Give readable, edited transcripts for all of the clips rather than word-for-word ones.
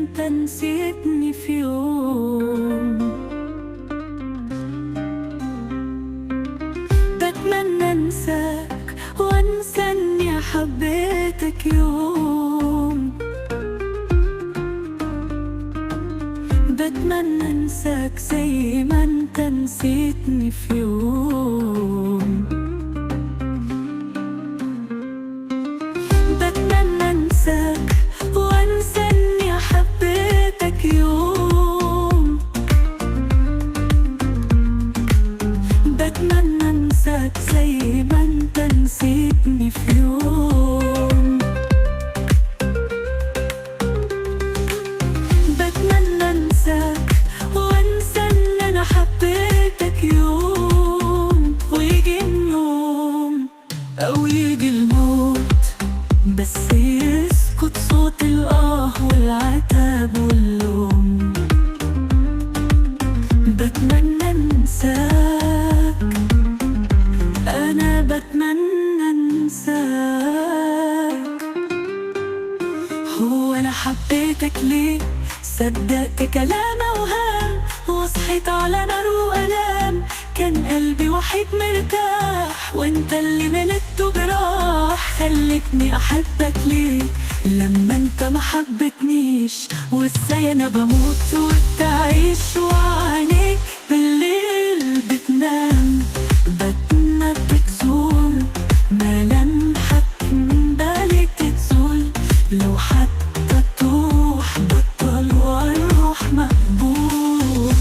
انت نسيتني في يوم. بتمنى انساك وانسى اني حبيتك يوم. بتمنى انساك زي ما انت نسيتني في يوم. بتمنى انساك وانسى اني حبيتك يوم. بتمنى انساك زي ما انت نسيتني في يوم. بتمنى انساك وانسى ان انا حبيتك يوم. ويجي النوم او يجي الموت بس يسكت صوت الآه والعتاب واللوم. بتمنى انساك، انا بتمنى انساك. هو انا حبيتك ليه؟ صدقت كلام اوهام وصحيت على نار وألام. كان قلبي وحيد مرتاح وانت اللي ملكته جراح. خلتني احبك ليه لما انت ما حبتنيش؟ وازاي انا بموت وبتعيش وعينيك بالليل بتنام؟ بتنبك زول ملامحك من بالي تتزول. لو حتى تروح بطل والروح مقبول.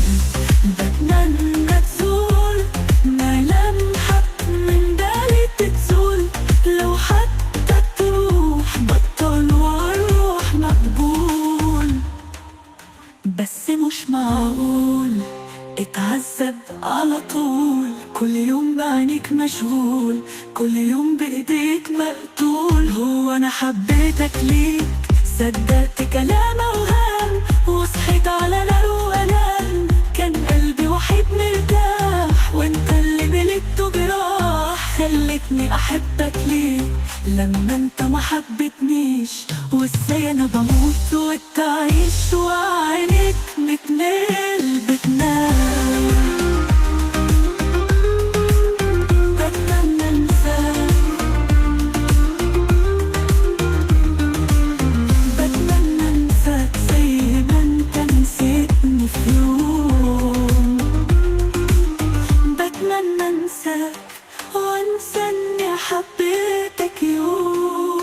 بتمنى تزول ملامحك من بالي تتزول. لو حتى تروح بطل والروح مقبول. بس مش معقول اتعذب على طول. كل يوم بعينيك مشغول، كل يوم بايديك مقتول. هو انا حبيتك ليك؟ صدقت كلام اوهام وصحيت على نار وألام. كان قلبي وحيد مرتاح وانت اللي ملكته جراح. خلتني احبك ليه لما انت ما حبتنيش؟ وازاي انا بموت وبتعيش وعينيك بتنام بتنام. بتمنى انساك، بتمنى انساك زي ما انت نسيتني في يوم. بتمنى انساك وانسى اني حبيتك يوم.